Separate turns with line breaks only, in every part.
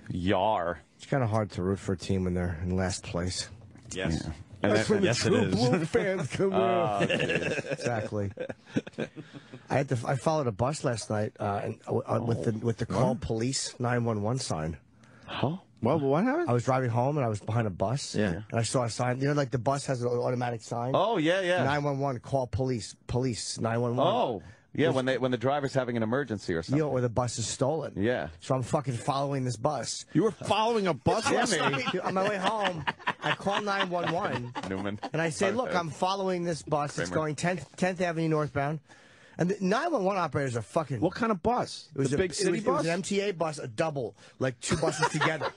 Yar.
It's kind of hard to root for a team when they're in last place.
Yes.
Yeah.
That's when the
yes,
true
it is.
Blue fans come out. Exactly. I followed a bus last night with the call police 911 sign.
Huh?
Well, what happened?
I was driving home and I was behind a bus.
Yeah.
And I saw a sign. You know, like the bus has an automatic sign.
Oh yeah, yeah.
911 call police 911.
Oh. Yeah, when the driver's having an emergency or something.
You know, or the bus is stolen.
Yeah.
So I'm fucking following this bus.
You were following a bus last night?
On my way home, I call 911.
Newman.
And I say, look, I'm following this bus. It's going 10th Avenue northbound. And the 911 operators are fucking...
What kind of bus?
It was
the big city bus?
It was an MTA bus, a double, like two buses together.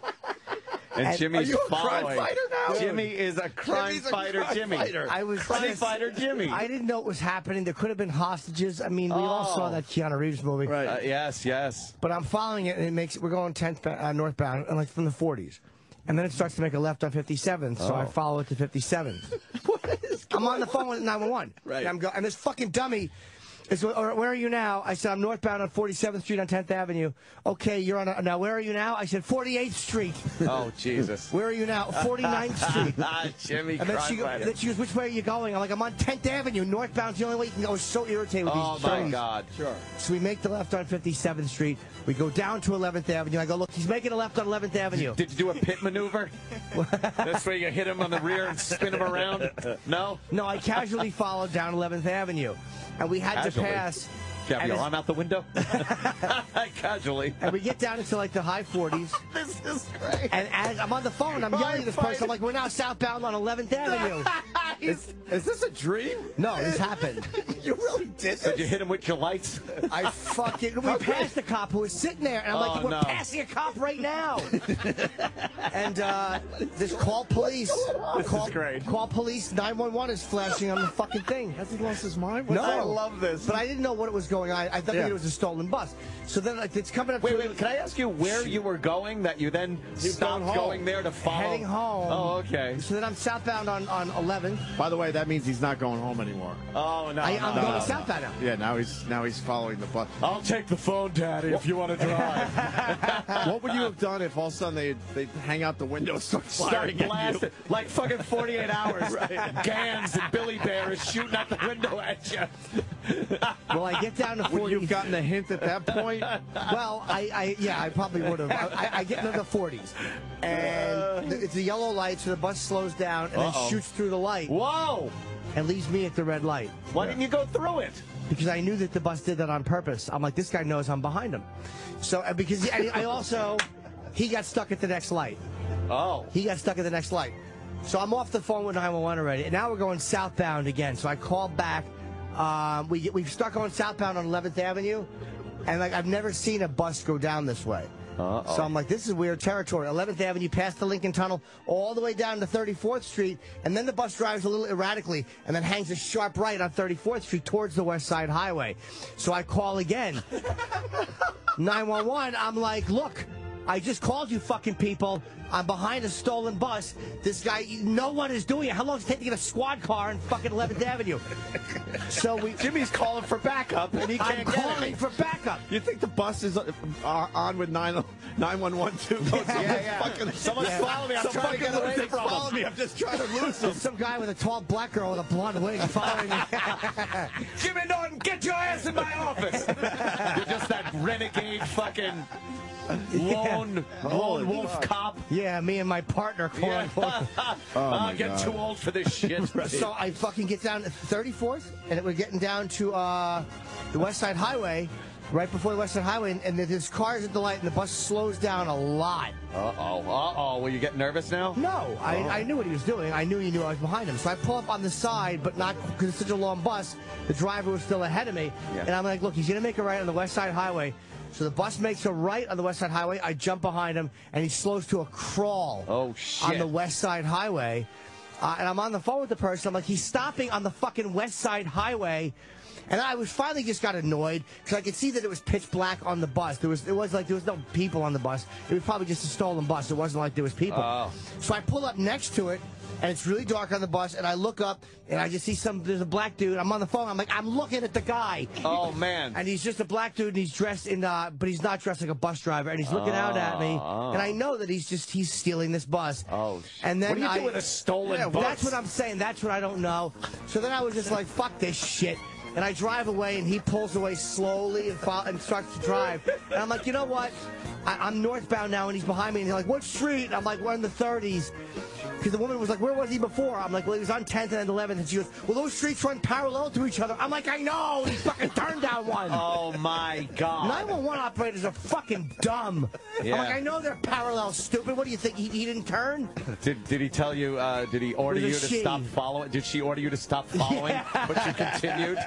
And Jimmy's
are you a
following.
crime fighter now?
Jimmy is a crime fighter. Jimmy.
I was
crime fighter. Jimmy.
I didn't know what was happening. There could have been hostages. I mean, we all saw that Keanu Reeves movie.
Right.
Yes, yes.
But I'm following it, and it makes we're going 10th northbound, and like from the 40s, and then it starts to make a left on 57th. So I follow it to 57th. I'm on the phone with 911.
Right.
And this fucking dummy. Where are you now? I said, I'm northbound on 47th Street on 10th Avenue. Okay, you're on now. Where are you now? I said, 48th Street.
Oh, Jesus.
Where are you now? 49th Street.
Jimmy,
And then she goes, which way are you going? I'm like, I'm on 10th Avenue. Northbound's the only way you can go. I was so irritated with these
my
trains.
God.
Sure.
So we make the left on 57th Street. We go down to 11th Avenue. I go, look, he's making a left on 11th Avenue.
Did you do a pit maneuver? That's where you hit him on the rear and spin him around? No?
No, I casually followed down 11th Avenue. And we had to pass.
Do you have your arm out the window? Casually.
And we get down into like the high 40s.
This is great.
And as I'm on the phone, I'm yelling at this person. I'm like, we're now southbound on 11th Avenue.
Is this a dream?
No, this happened.
You really did
Did you hit him with your lights?
I fucking... We passed a cop who was sitting there, and I'm like, we're passing a cop right now. And this call police...
This is great.
Call police 911 is flashing on the fucking thing.
Has he lost his mind?
No.
I love this.
But I didn't know what was going on. I thought it was a stolen bus. So then like, it's coming up...
Wait, can I ask you where you were going that you then stopped going there to follow?
Heading home.
Oh, okay.
So then I'm southbound on 11th.
By the way, that means he's not going home anymore.
Oh, no.
I'm going southbound now.
Yeah, now he's following the bus.
I'll take the phone, Daddy, if you want to drive.
What would you have done if all of a suden they hang out the window and start firing at you?
Like fucking 48 hours. Right. Gans and Billy Bear is shooting out the window at you.
Well, I get down to 40.
Would you have gotten a hint at that point?
Well, I probably would have. I get into the 40s, and it's a yellow light, so the bus slows down and then shoots through the light.
Whoa!
And leaves me at the red light.
Why didn't you go through it?
Because I knew that the bus did that on purpose. I'm like, this guy knows I'm behind him. So because I also, he got stuck at the next light.
Oh.
He got stuck at the next light. So I'm off the phone with 911 already, and now we're going southbound again. So I called back. We start going southbound on 11th Avenue, and like I've never seen a bus go down this way. So I'm like, this is weird territory. 11th Avenue, past the Lincoln Tunnel, all the way down to 34th Street, and then the bus drives a little erratically, and then hangs a sharp right on 34th Street towards the West Side Highway. So I call again. 911, I'm like, look, I just called you fucking people. I'm behind a stolen bus. This guy, no one is doing it. How long does it take to get a squad car in fucking 11th Avenue? So
Jimmy's calling for backup, and he can't
I'm
get
calling
it.
for backup.
You think the bus is on with 911 too?
Someone's following me. I'm trying to get away from
Follow me. I'm just trying to lose him.
Some guy with a tall black girl with a blonde wig following me.
Jimmy Norton, get your ass in my office. You're just that renegade fucking lone wolf cop.
Yeah, me and my partner.
I get too old for this shit.
So I fucking get down to 34th, and we're getting down to the West Side Highway, right before the West Side Highway, and there's cars at the light, and the bus slows down a lot.
Will you get nervous now?
No, I knew what he was doing. I knew he knew I was behind him. So I pull up on the side, but not because it's such a long bus. The driver was still ahead of me, and I'm like, look, he's going to make a right on the West Side Highway. So the bus makes a right on the West Side Highway. I jump behind him, and he slows to a crawl on the West Side Highway. And I'm on the phone with the person. I'm like, he's stopping on the fucking West Side Highway And I was finally just got annoyed because I could see that it was pitch black on the bus. There was no people on the bus. It was probably just a stolen bus. It wasn't like there was people.
Oh.
So I pull up next to it, and it's really dark on the bus, and I look up, and I just see there's a black dude. I'm on the phone. I'm like, I'm looking at the guy.
Oh, man.
And he's just a black dude, and he's dressed in, but he's not dressed like a bus driver, and he's looking out at me, and I know that he's stealing this bus.
Oh, shit.
And then
what do you do with a stolen bus?
That's what I'm saying. That's what I don't know. So then I was just like, fuck this shit. And I drive away, and he pulls away slowly and starts to drive. And I'm like, you know what? I'm northbound now, and he's behind me, and he's like, what street? And I'm like, we're in the 30s. Because the woman was like, where was he before? I'm like, well, he was on 10th and 11th. And she goes, well, those streets run parallel to each other. I'm like, I know. He fucking turned down one.
Oh, my God.
911 operators are fucking dumb.
Yeah.
I'm like, I know they're parallel, stupid. What do you think? He didn't turn?
Did he tell you, did he order you to stop following? Did she order you to stop following? Yeah. But you continued?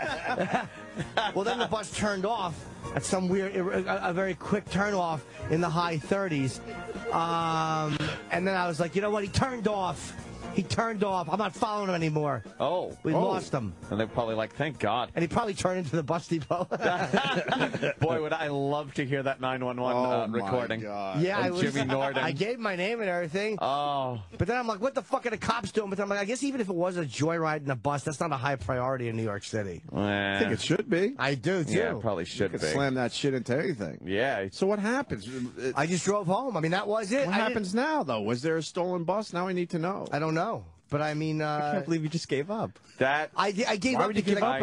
Well, then the bus turned off at some weird, a very quick turn off in the high 30s. And then I was like, you know what? He turned off. He turned off. I'm not following him anymore.
Oh.
We lost him.
And they're probably like, thank God.
And he probably turned into the bus depot.
Boy, would I love to hear that 911 recording.
God.
Yeah,
Jimmy Norden.
I gave my name and everything.
Oh.
But then I'm like, what the fuck are the cops doing? But I'm like, I guess even if it was a joyride in a bus, that's not a high priority in New York City.
I think it should be.
I do, too.
Yeah, probably should
You
be.
could slam that shit into anything.
Yeah.
So what happens?
I just drove home. I mean, that was it.
What happens now, though? Was there a stolen bus? Now I need to know.
I don't know. But I mean,
I can't believe you just gave up.
I gave
Why
up
would you
because
give up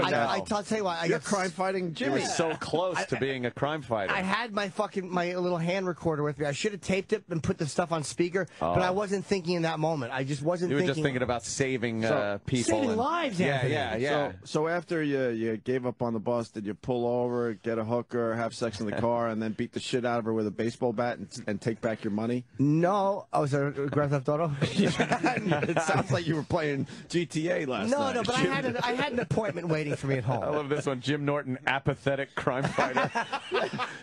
I'll tell you why.
You're crime fighting Jimmy.
You were so close to being a crime fighter.
I had my little hand recorder with me. I should have taped it and put the stuff on speaker, but I wasn't thinking in that moment. I just wasn't thinking.
You were just thinking about saving people.
Saving lives, Anthony.
Yeah.
So after you gave up on the bus, did you pull over, get a hooker, have sex in the car, and then beat the shit out of her with a baseball bat and take back your money?
No. Oh, was there Grand Theft Auto?
It sounds like you were playing GTA last night.
No, but I had an appointment waiting for me at home.
I love this one. Jim Norton, apathetic crime fighter.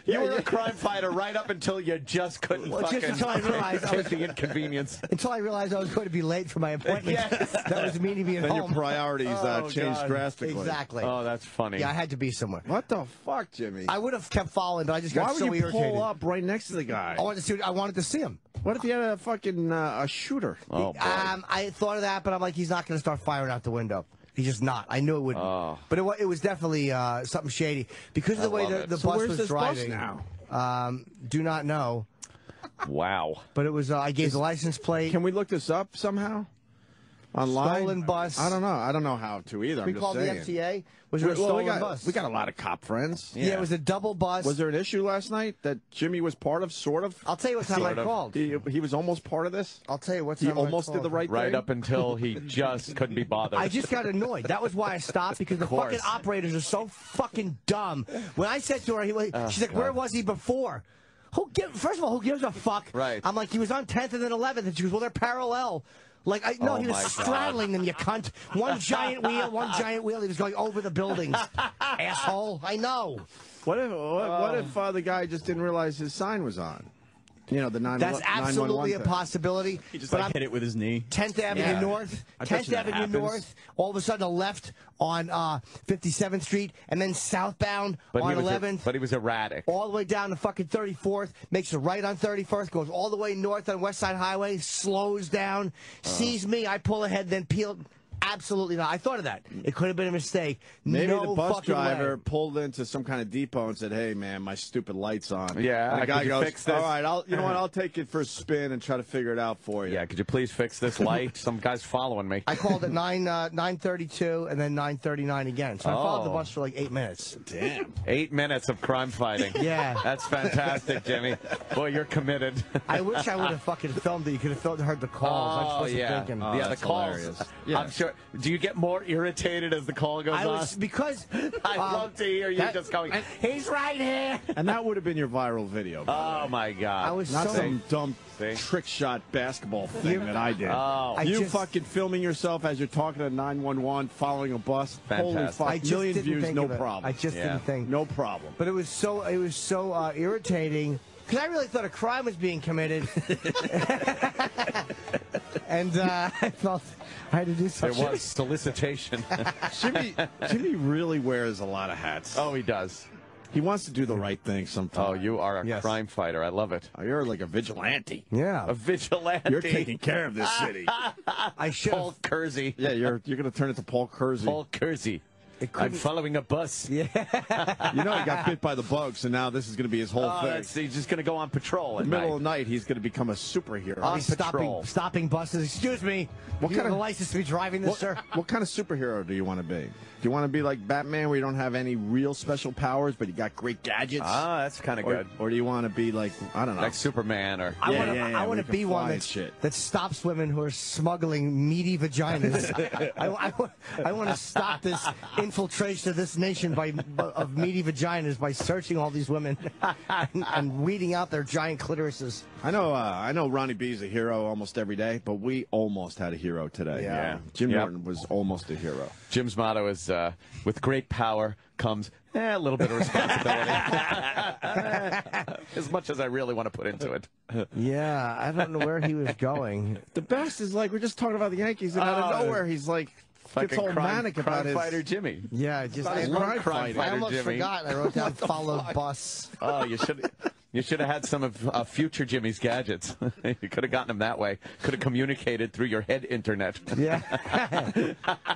You were a crime fighter right up until you just couldn't
just until I realized
take the inconvenience.
Until I realized I was going to be late for my appointment.
Yes.
That was me to be at
Then
home.
your priorities changed drastically.
Exactly.
Oh, that's funny.
Yeah, I had to be somewhere.
What the fuck, Jimmy?
I would have kept following, but I just got so
irritated. Why would you
irritated.
pull up right next to the guy?
I wanted to see him.
What if he had a fucking a shooter?
Oh, boy.
I thought of that, but I'm like, he's not going to start firing out the window. He's just not. I knew it wouldn't.
Oh.
But it was definitely something shady. Because of the way the
So
bus
where's
was
this
driving.
bus now?
Do not know.
Wow.
But it was, I gave the license plate.
Can we look this up somehow? Online?
Stolen bus.
I don't know. I don't know how to either.
We
I'm just
called
saying.
the FTA. Was it a stolen bus?
We got a lot of cop friends.
Yeah, it was a double bus.
Was there an issue last night that Jimmy was part of, sort of?
I'll tell you what time I called.
He was almost part of this?
I'll tell you what
He
time
almost
I
did the
called.
right thing?
Right up until he just couldn't be bothered.
I just got annoyed. That was why I stopped, because the fucking operators are so fucking dumb. When I said to her, she's like, where was he before? First of all, who gives a fuck?
Right.
I'm like, he was on 10th and then 11th. And she goes, well, they're parallel. Like, no, he was straddling them, you cunt. One giant wheel. He was going over the buildings. Asshole. I know.
What if the guy just didn't realize his sign was on? You know, the 911.
That's absolutely a possibility.
He just hit it with his knee.
10th Avenue North. 10th Avenue North. All of a sudden, a left on 57th Street, and then southbound on 11th.
But he was erratic.
All the way down to fucking 34th. Makes a right on 31st. Goes all the way north on West Side Highway. Slows down. Sees me. I pull ahead, then peel. Absolutely not. I thought of that. It could have been a mistake.
Maybe
no
the bus
fucking
driver
way.
pulled into some kind of depot and said, "Hey, man, my stupid light's on."
Yeah,
and the guy
could you
goes,
fix this?
"All right, you know what? I'll take it for a spin and try to figure it out for you."
Yeah, could you please fix this light? Some guy's following me.
I called at 9:32 and then 9:39 again. So I followed the bus for like 8 minutes.
Damn.
8 minutes of crime fighting.
Yeah.
That's fantastic, Jimmy. Boy, you're committed.
I wish I would have fucking filmed it. You could have heard the calls. I was thinking.
Yeah, the
that's
calls.
hilarious. Yeah.
I'm sure. Do you get more irritated as the call goes
I
on?
was because
I love to hear you just going, he's right here.
And that would have been your viral video.
Oh, my God.
I was
Not
so
some dumb
See?
trick shot basketball thing that I did.
Oh.
You fucking filming yourself as you're talking to 911, following a bus. Holy
Fantastic.
fuck!
I just
Million
didn't
views,
think
no
of it.
problem.
I just didn't think.
No problem.
But it was so irritating because I really thought a crime was being committed. And I felt I had to do
There
something.
was solicitation.
Jimmy really wears a lot of hats.
Oh, he does.
He wants to do the right thing sometimes.
Oh, you are a
Yes.
crime fighter. I love it.
Oh, you're like a vigilante.
Yeah.
A vigilante.
You're taking care of this city.
I should
Paul
have.
Kersey.
Yeah, you're going to turn it to Paul Kersey.
Paul Kersey. I'm following a bus.
Yeah.
You know he got bit by the bug, so now this is going to be his whole thing.
He's just going to go on patrol
In
at
the middle
night.
of the night, he's going to become a superhero.
He's
patrol.
stopping buses. Excuse me.
What
You
kind
have
of-
a license to be driving this, sir?
What kind of superhero do you want to be? Do you want to be like Batman, where you don't have any real special powers, but you got great gadgets?
Ah, that's kind of good.
Or do you want to be like, I don't know.
Like Superman or...
I
Yeah,
want to.
yeah, yeah,
I want
we
to
can
be one
fly and
that's,
shit.
that stops women who are smuggling meaty vaginas. I want to stop this infiltration of this nation of meaty vaginas by searching all these women and weeding out their giant clitorises.
I know Ronnie B's a hero almost every day, but we almost had a hero today.
Yeah.
Jim
Yep.
Norton was almost a hero.
Jim's motto is, with great power comes a little bit of responsibility. As much as I really want to put into it.
Yeah, I don't know where he was going.
The best is like we're just talking about the Yankees, and out of nowhere he's like gets all manic about
crime
his
fighter Jimmy.
Yeah, I just
About his
I,
crime
crime
fighting.
fighter.
I almost
Jimmy.
forgot. I wrote down followed bus.
Oh, you should have had some of future Jimmy's gadgets. You could have gotten them that way. Could have communicated through your head internet.
Yeah.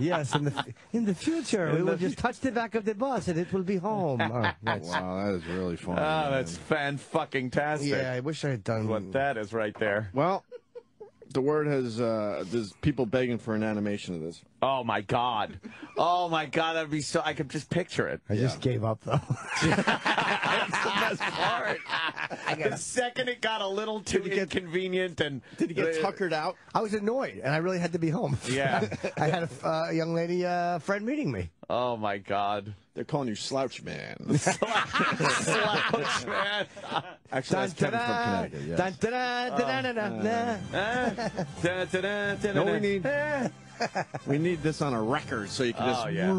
Yes, in the future, we will just touch the back of the bus and it will be home. Oh, nice.
Wow, that is really funny.
Oh, that's fan-fucking-tastic.
Yeah, I wish I had done
What that is right there.
Well, the word has there's people begging for an animation of this.
Oh, my God. Oh, my God. That'd be so... I could just picture it.
I just gave up, though.
That's the best part. The second it got a little too inconvenient and...
Did he get tuckered out?
I was annoyed, and I really had to be home.
Yeah.
I had a young lady friend meeting me.
Oh, my God.
They're calling you Slouch Man.
Slouch, man.
Actually, that's Kevin from Connecticut. Yes. No, we need this on a record so you can just.
Oh, yeah.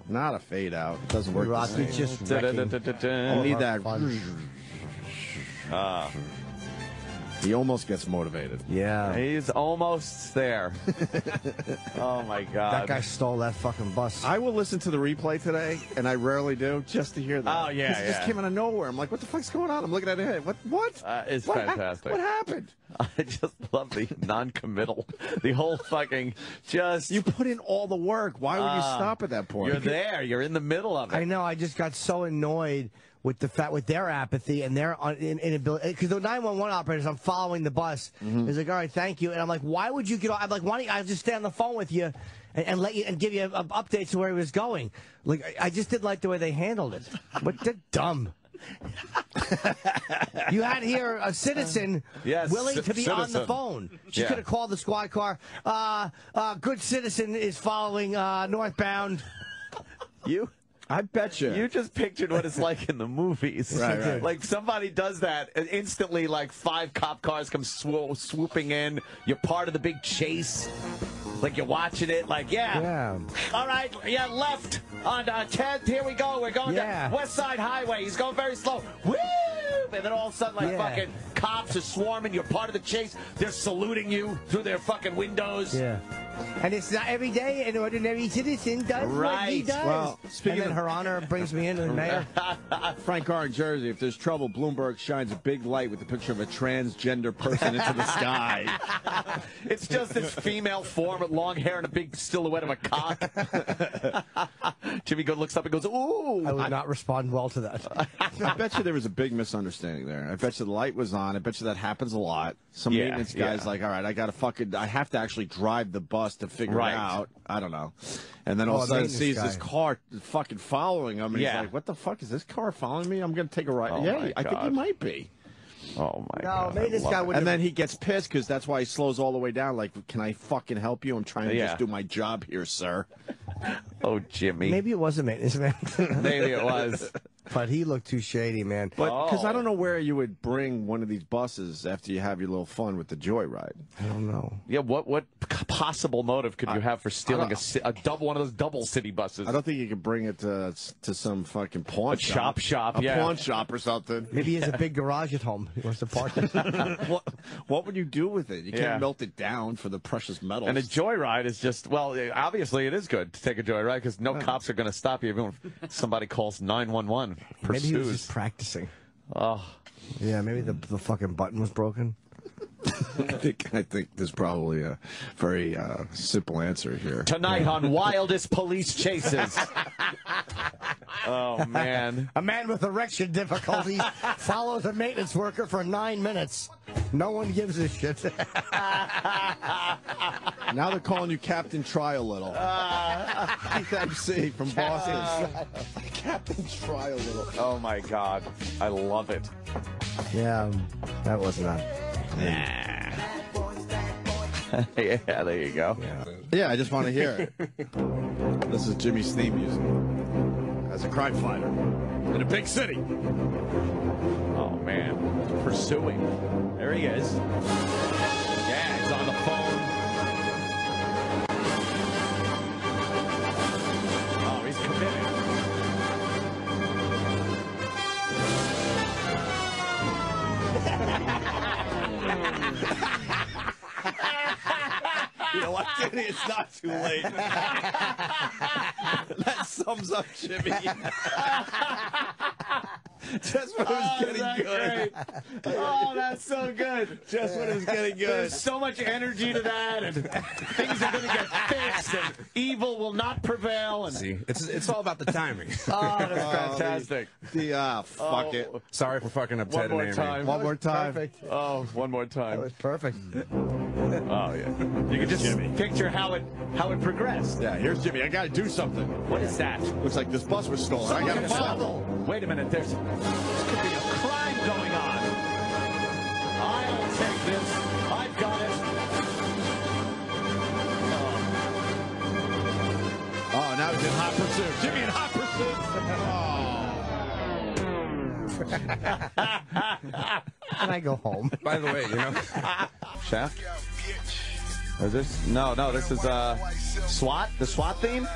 Not a fade out. It doesn't work. the
Rocky
same.
just wrecking.
You need that.
Fun.
He almost gets motivated.
Yeah.
He's almost there. Oh, my God.
That guy stole that fucking bus.
I will listen to the replay today, and I rarely do, just to hear that.
Oh, yeah,
'Cause it just
yeah.
came out of nowhere. I'm like, what the fuck's going on? I'm looking at it. What?
It's
What
fantastic.
What happened?
I just love the non-committal. The whole fucking just...
You put in all the work. Why would you stop at that point?
You're there. You're in the middle of it.
I know. I just got so annoyed with the fact with their apathy and their inability. Because the 911 operators, I'm following the bus. Is like, all right, thank you. And I'm like, why would you get off? I'm like, why don't I'll just stay on the phone with you and let you and give you updates to where he was going. Like, I just didn't like the way they handled it. But they're dumb. You had here a citizen
Yes,
willing to be on the
citizen.
phone. She
Yeah.
could have called the squad car. Good citizen is following northbound.
I bet you.
You just pictured what it's like in the movies.
Right.
Like somebody does that, and instantly, like 5 cop cars come swooping in. You're part of the big chase. Like you're watching it. Like, yeah. All right, yeah, left on 10th. Here we go. We're going
Yeah.
to West Side Highway. He's going very slow. Woo! And then all of a sudden, like
Yeah.
fucking cops are swarming. You're part of the chase. They're saluting you through their fucking windows.
Yeah. And it's not every day an ordinary citizen does what he
Right.
does.
Well, speaking
and then
of-
Her Honor brings me in to the mayor.
Frank R. in Jersey, if there's trouble, Bloomberg shines a big light with a picture of a transgender person into the sky.
It's just this female form with long hair and a big silhouette of a cock. Jimmy looks up and goes, ooh.
I would not respond well to that.
I bet you there was a big misunderstanding there. I bet you the light was on. I bet you that happens a lot. Some
Yeah,
maintenance guy's
yeah.
like, all right, I have to actually drive the bus to figure
Right.
it out. I don't know. And then all of a sudden
maintenance
sees
guy.
this car fucking following him. And
Yeah.
he's like, what the fuck? Is this car following me? I'm going to take a ride.
Oh,
yeah,
my
I think he
God.
might be.
Oh, my
No,
God.
maybe
I
this
love
guy
it.
would-
And then he gets pissed because that's why he slows all the way down. Like, can I fucking help you? I'm trying to
Yeah.
just do my job here, sir.
Oh, Jimmy.
Maybe it was a maintenance man.
Maybe it was.
But he looked too shady, man.
But because I don't know where you would bring one of these buses after you have your little fun with the joyride.
I don't know.
Yeah, what possible motive could you have for stealing one of those double city buses?
I don't think you could bring it to some fucking pawn
shop,
a pawn shop or something.
Maybe he has a big garage at home. He wants to park it.
What would you do with it? You can't melt it down for the precious metals.
And a joyride is just, well, obviously it is good to take a joyride because no cops are going to stop you even if somebody calls 911.
Maybe he was just practicing.
Oh.
Yeah, maybe the fucking button was broken.
I think there's probably a very simple answer here.
Tonight on Wildest Police Chases. Oh, man.
A man with erection difficulties follows a maintenance worker for 9 minutes. No one gives a shit.
Now they're calling you Captain Try a Little. Keith MC from Boston. Captain Try a Little.
Oh, my God. I love it.
Yeah, that wasn't on.
Yeah, there you go.
Yeah, I just want to hear it. This is Jimmy's theme music as a crime fighter in a big city.
Oh, man. Pursuing. There he is. Yeah, he's on the phone. Oh, he's committed.
You know what, Jimmy? It's not too late. That sums up Jimmy. Just when it was getting good.
Oh, that's so good.
Just when it was getting good.
There's so much energy to that, and things are going to get fixed, and evil will not prevail. And
see, it's all about the timing.
Oh, that's fantastic.
Fuck it.
Sorry for fucking up Ted and Amy.
One more time.
Perfect.
Oh, one more time.
That was perfect.
Oh, yeah. You can just picture how it progressed.
Yeah, here's Jimmy. I got to do something.
What is that?
Looks like this bus was stolen. I got to follow.
Wait a minute. There could be a crime going on. I'll take this. I've got it.
Oh, now he's in hot pursuit. Jimmy in hot pursuit.
Can I go home?
By the way, you know,
Shaft? Is this? No, this is SWAT. The SWAT theme.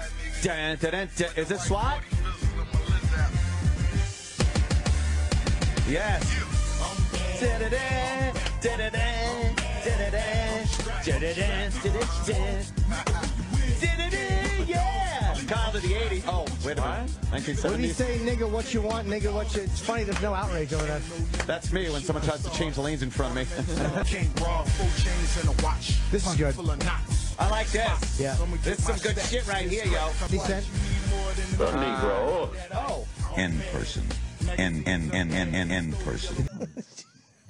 Dun, dun, dun, dun. Is it SWAT? Yes. Yeah. Kyle to the 80s. Oh, wait a minute. 1970s.
What did he say, nigga, what you want, nigga, what you... It's funny, there's no outrage over that.
That's me when someone tries to change the lanes in front of me.
This is good.
I like this.
Yeah.
This is some good shit right here, yo.
50 Cent?
The Negro.
Oh.
In person. In person.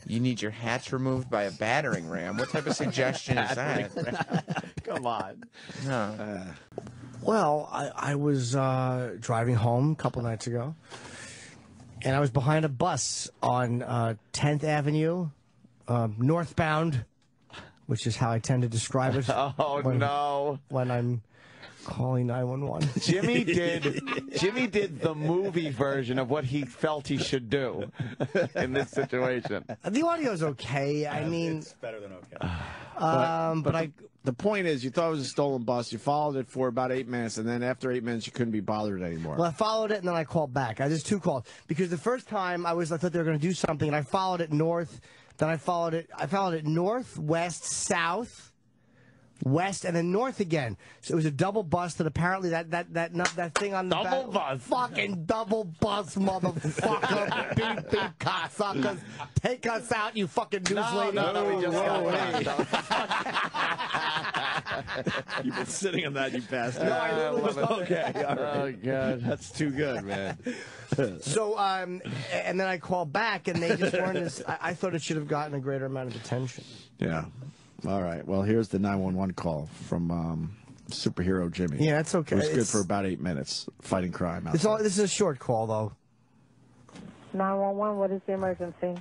You need your hats removed by a battering ram. What type of suggestion is that?
Come on.
No.
Well, I was driving home a couple nights ago, and I was behind a bus on 10th Avenue, northbound, which is how I tend to describe it.
Oh, no.
When I'm calling 911.
Jimmy did the movie version of what he felt he should do in this situation.
The audio's okay. I mean,
it's better than okay.
but
the point is, you thought it was a stolen bus. You followed it for about 8 minutes, and then after 8 minutes, you couldn't be bothered anymore.
Well, I followed it, and then I called back. I just two calls. Because the first time, I thought they were going to do something, and I followed it north. Then I followed it north, west, south, west, and then north again. So it was a double bus that apparently that thing on the
double bus,
fucking double bus, motherfucker, beep beep cocksuckers, take us out, you fucking news lady.
No, we just got
You've been sitting on that, you bastard.
No, I literally was
okay. All right.
Oh God,
that's too good, man.
So, and then I called back, and they just weren't as. I thought it should have gotten a greater amount of attention.
Yeah. All right. Well, here's the 911 call from Superhero Jimmy.
Yeah, that's okay.
It was good for about 8 minutes fighting crime.
This is a short call, though.
911, what is the emergency?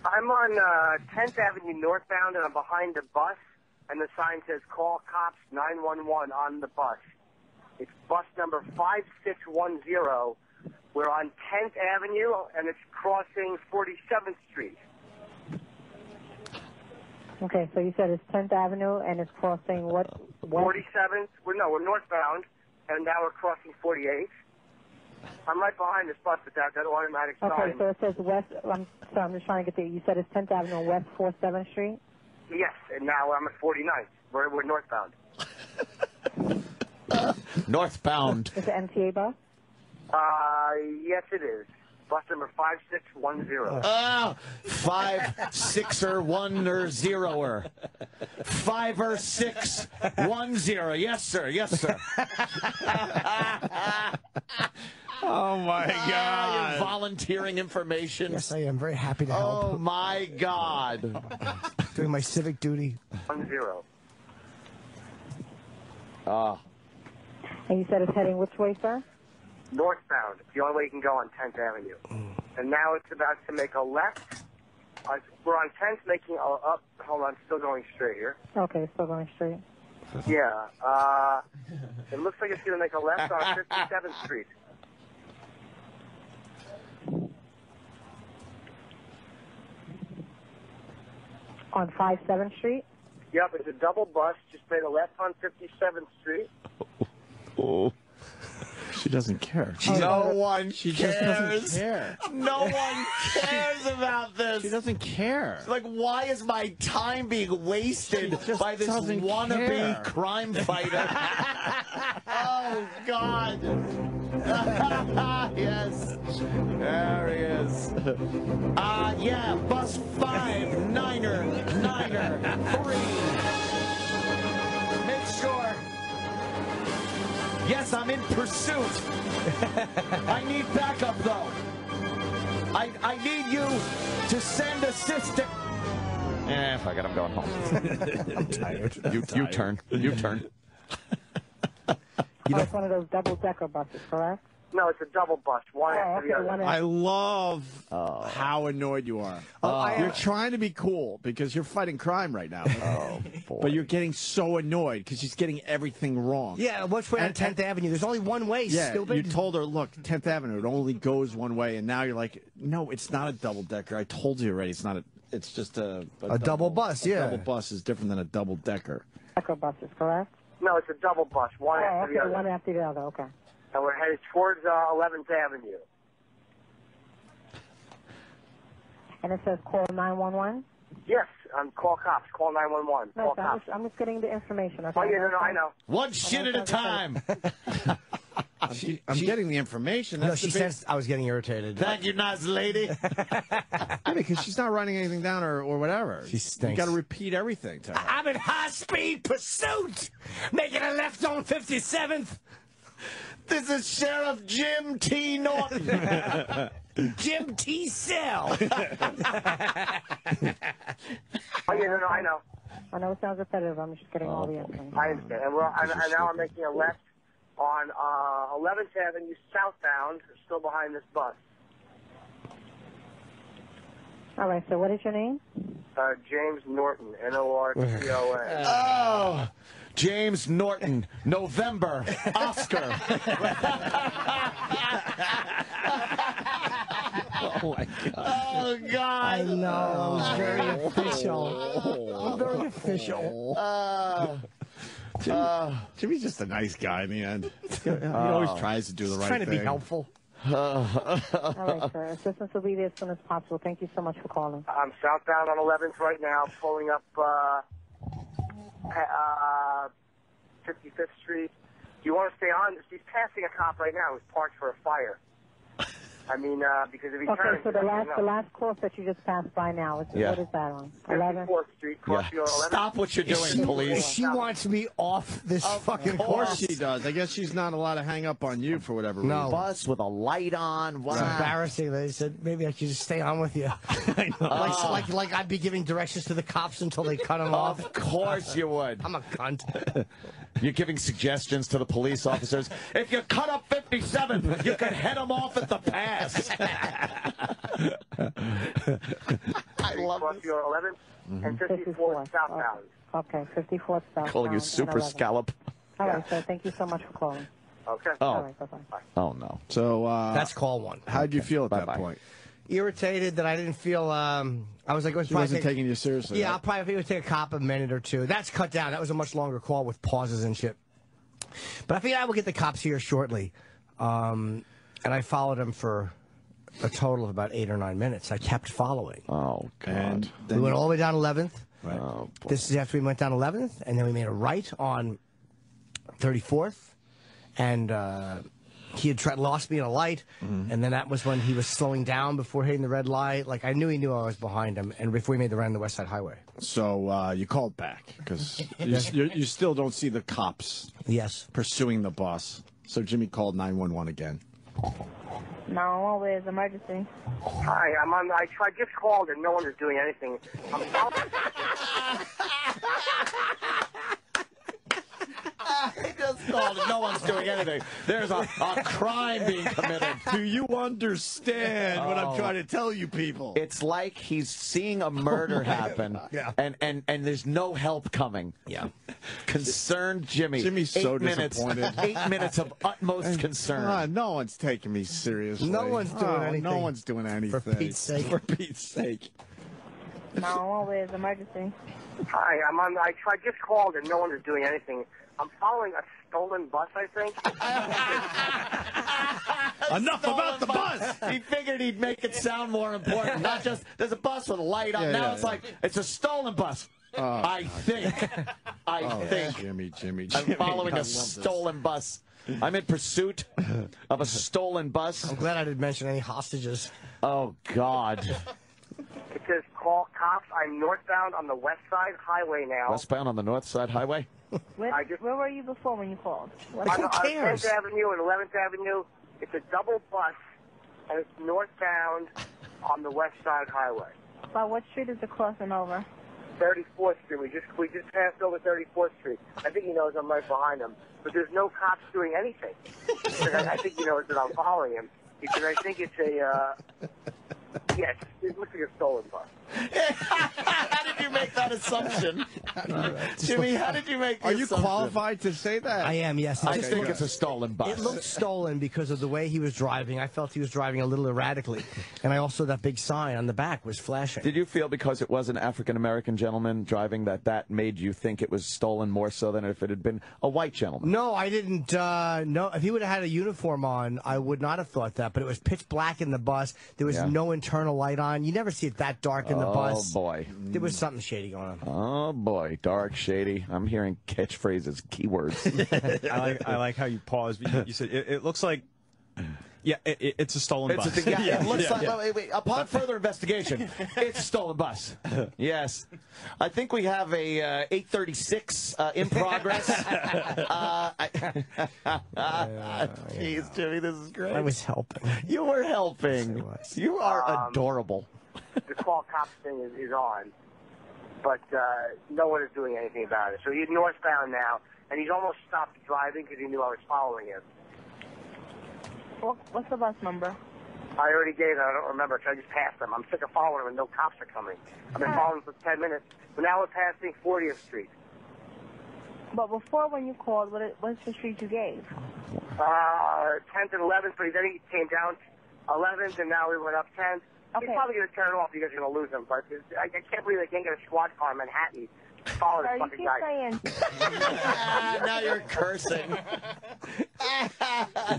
I'm on 10th Avenue northbound, and I'm behind a bus, and the sign says, call cops 911 on the bus. It's bus number 5610 We're on 10th Avenue, and it's crossing 47th Street.
Okay, so you said it's 10th Avenue, and it's crossing what?
47th. We're northbound, and now we're crossing 48th. I'm right behind this bus with that automatic sign.
Okay, so it says west. I'm sorry, I'm just trying to get there. You said it's 10th Avenue, West 47th Street?
Yes, and now I'm at 49th. We're northbound.
Northbound.
Is it MTA bus?
Yes, it is. Bus number 5610.
5-6-1-0-er. 5-6-1-0. Yes, sir. Yes, sir.
Oh, my God.
You're volunteering information.
Yes, I am. Very happy to help.
Oh, my God.
Doing my civic duty.
10.
And you said it's heading which way, sir?
Northbound. It's the only way you can go on 10th Avenue. And now it's about to make a left. We're on 10th making a up. Hold on, still going straight here.
Okay, still going straight.
Yeah. It looks like it's going to make a left on 57th Street.
On 57th Street?
Yep, it's a double bus. Just made a left on 57th Street.
Oh. She doesn't care.
No one
She
cares.
just doesn't care.
No one cares about this.
She doesn't care.
Like, why is my time being wasted by this
doesn't
wannabe
care.
crime fighter? Oh, God. Yes. There he is. Yeah, bus 5-9-3. Make sure. Yes, I'm in pursuit. I need backup, though. I need you to send assistance. Fuck it, I'm going home.
I'm tired.
You turn. You turn.
It's one of those double-decker buses, correct?
No, it's a double bus. One after the other.
I love how annoyed you are. You're trying to be cool because you're fighting crime right now. But you're getting so annoyed because she's getting everything wrong.
Yeah, which way on 10th Avenue? There's only one way,
Yeah,
stupid.
you told her, look, 10th Avenue, it only goes one way, and now you're like, no, it's not a double-decker. I told you already, it's not it's just a
double bus, yeah.
A double bus is different than a double-decker.
Decker buses, correct?
No, it's a double bus. One after the other.
One after the other, okay.
And we're headed towards 11th Avenue.
And it says call 911?
Yes, call cops. Call 911.
No,
Call
sir,
cops.
I'm just getting the information. Okay?
Oh, yeah, no, I know.
One shit at a time.
I'm getting the information.
No,
That's
she
the big-
says I was getting irritated.
Thank you, nice lady.
Yeah, because she's not writing anything down or whatever.
She stinks.
You got to repeat everything to her.
I'm in high-speed pursuit, making a left on 57th.
This is Sheriff Jim T. Norton.
Jim T. Cell.
Oh, yeah, no, I know.
I know it sounds repetitive. I'm just getting all the information.
I understand. And now I'm making a left on 11th Avenue southbound, still behind this bus.
All right, so what is your name?
James Norton, Norton.
Oh, James Norton, November, Oscar.
Oh, my God.
Oh, God.
I know. I was very official. I'm very official.
Jimmy's just a nice guy in the end. He always tries to do the right
Trying
thing.
to be helpful.
All right, sir. Assistance will be there as soon as possible. Thank you so much for calling.
I'm southbound on 11th right now, pulling up 55th Street. Do you want to stay on? He's passing a cop right now who's parked for a fire. I mean, because if he turns...
Okay, so the last course that you just passed by now, what is that on? 11th?
54th Street, crossing on 11th.
Stop what you're doing, police.
She wants me off this fucking
Of course
course.
she does. I guess she's not allowed to hang up on you for whatever reason.
No.
Bus with a light on. Wow.
It's embarrassing. They said maybe I should just stay on with you. I know. Like I'd be giving directions to the cops until they cut him off.
Of course you would.
I'm a cunt.
You're giving suggestions to the police officers. If you cut up 57, you can head them off at the pass. I love
Cross
this.
your 11th and 54th southbound.
Okay, 54th southbound.
Calling you
and
Super
11th.
Scallop.
All right, sir. Thank you so much for calling.
Okay.
Oh.
All right, bye-bye.
Oh, no.
So
That's call one.
how'd you feel at
Bye-bye.
that point?
Irritated that I didn't feel. I was like,
He wasn't taking you seriously.
Yeah,
right?
I'll probably it would take a cop a minute or two. That's cut down. That was a much longer call with pauses and shit. But I figured I will get the cops here shortly. And I followed him for a total of about 8 or 9 minutes. I kept following.
Oh, God.
And
We
then
went all the way down 11th.
Right.
Oh, boy.
This is after we went down 11th, and then we made a right on 34th, and he had lost me at a light, and then that was when he was slowing down before hitting the red light. Like, I knew he knew I was behind him, and before we made the right on the West Side Highway.
So you called back because you still don't see the cops
Yes.
pursuing the bus. So Jimmy called 911 again.
No, where's emergency?
Hi, I just called and no one is doing anything.
He just called and no one's doing anything. There's a crime being committed.
Do you understand what I'm trying to tell you people?
It's like he's seeing a murder happen,
Yeah.
and there's no help coming.
Yeah.
Concerned Jimmy.
Jimmy's so
8 minutes,
disappointed.
8 minutes of utmost concern.
No one's taking me seriously.
No one's doing anything.
No one's doing anything.
For Pete's sake.
For Pete's sake.
No, where's emergency?
Hi, I just called and no one is doing anything. I'm following a stolen bus, I think.
Enough about the bus!
He figured he'd make it sound more important. Not just, there's a bus with a light on.
Yeah,
now
yeah,
it's
yeah.
like, it's a stolen bus. I think. I think.
Jimmy.
I'm following
I
a
love this.
stolen bus. I'm in pursuit of a stolen bus.
I'm glad I didn't mention any hostages.
Oh, God.
It says, call cops. I'm northbound on the West Side Highway now.
Westbound on the North Side Highway?
Where were you before when you called? What?
Who
On
cares?
10th Avenue and 11th Avenue. It's a double bus, and it's northbound on the West Side Highway.
By what street is it crossing over?
34th Street. We just passed over 34th Street. I think he knows I'm right behind him, but there's no cops doing anything. I think he knows that I'm following him because I think it's a. Yes, it looks like a stolen bus.
How did you make that assumption? Jimmy, how did you make that
Are you
assumption?
qualified to say that?
I am, yes.
I think it's a stolen bus.
It looked stolen because of the way he was driving. I felt he was driving a little erratically. And I also, that big sign on the back was flashing.
Did you feel because it was an African-American gentleman driving that made you think it was stolen more so than if it had been a white gentleman?
No, I didn't. No, if he would have had a uniform on, I would not have thought that. But it was pitch black in the bus. There was no internal light on. You never see it that dark in the bus.
Oh, boy.
There was something shady going on.
Oh, boy. Dark, shady. I'm hearing catchphrases, keywords.
I like how you paused. You said it looks like, yeah, it's a stolen bus.
It looks like, wait, upon further investigation, it's a stolen bus. Yes. I think we have a 836 in progress. Jeez, Jimmy, this is great.
I was helping.
You were helping.
Yes, I was.
You are adorable.
The call cops thing is on, but no one is doing anything about it. So he's northbound now, and he's almost stopped driving because he knew I was following him.
What's the bus number?
I already gave it. I don't remember because I just passed him. I'm sick of following him and no cops are coming. I've been following him for 10 minutes, but now we're passing 40th Street.
But before when you called, what's the street you gave?
10th and 11th, but then he came down 11th, and now we went up 10th.
Okay.
He's probably going to turn it off. You guys are going to lose him. But I can't believe they can't get a squad car in Manhattan. Follow this
Sorry, you
fucking
keep
guy.
saying.
Now you're cursing.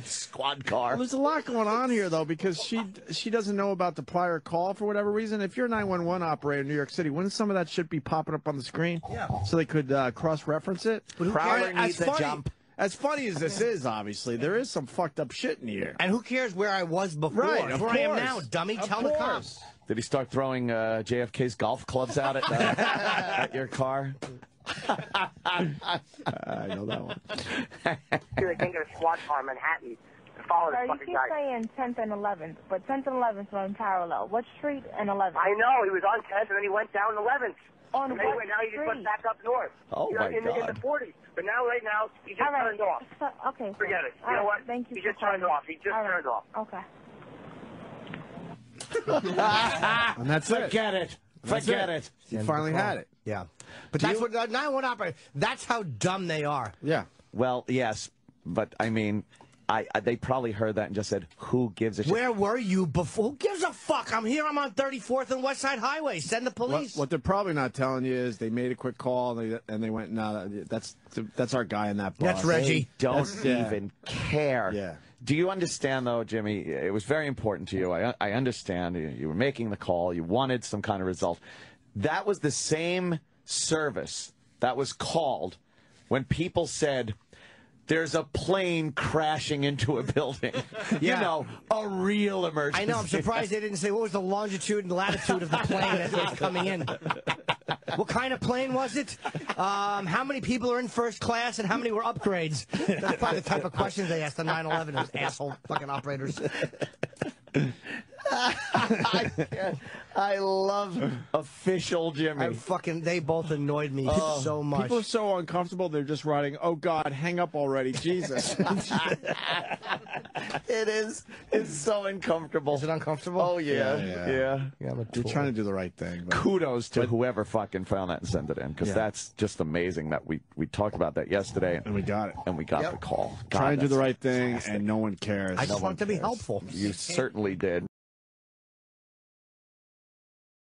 Squad car.
Well, there's a lot going on here, though, because she doesn't know about the prior call for whatever reason. If you're a 911 operator in New York City, wouldn't some of that shit be popping up on the screen?
Yeah.
So they could cross-reference it?
Prowler needs a jump.
As funny as this is, obviously, there is some fucked up shit in here.
And who cares where I was before?
Right,
It's
of
where I am
course.
now, dummy. Tell the cops.
Did he start throwing JFK's golf clubs out at your car?
I know that one.
They can't get a squad car in Manhattan. Follow this
Sorry, you
fucking
keep
guy.
saying 10th and 11th, but 10th and 11th are in parallel. What street and 11th?
I know. He was on 10th, and then he went down 11th.
On
and
what
anyway, now he just went
street?
back up north.
Oh, my
in
God.
the 40s. But now, right now, he just
All right.
turned off.
Okay.
Forget it.
All
You know
right,
what?
Thank you
He
for
just turned
calling.
off. He just
All right.
turned off.
Okay.
And that's it.
Forget it. Forget it.
You finally had it.
Yeah. But that's what 911 operator. That's how dumb they are.
Yeah.
Well, yes. But I mean, they probably heard that and just said, "Who gives a shit?"
Where were you before? Who gives a fuck? I'm here. I'm on 34th and West Side Highway. Send the police.
What they're probably not telling you is they made a quick call and they went, "No, that's our guy in that bus."
That's Reggie.
They don't even care.
Yeah.
Do you understand, though, Jimmy? It was very important to you. I understand. You were making the call. You wanted some kind of result. That was the same service that was called when people said, there's a plane crashing into a building. You know, a real emergency.
I know. I'm surprised they didn't say what was the longitude and latitude of the plane as it's coming in. What kind of plane was it? How many people are in first class and how many were upgrades? That's probably the type of questions they asked on 9/11. Those asshole fucking operators.
I love official Jimmy.
They both annoyed me so much.
People are so uncomfortable, they're just writing, "Oh, God, hang up already, Jesus."
It is. It's so uncomfortable.
Is it uncomfortable?
Oh, yeah. Yeah.
You're trying to do the right thing. But
Kudos to whoever fucking found that and sent it in, because that's just amazing that we talked about that yesterday.
And we got it.
And we got the call. God,
trying to do the right thing,
fantastic.
and no one cares.
I just wanted to be helpful.
You certainly did.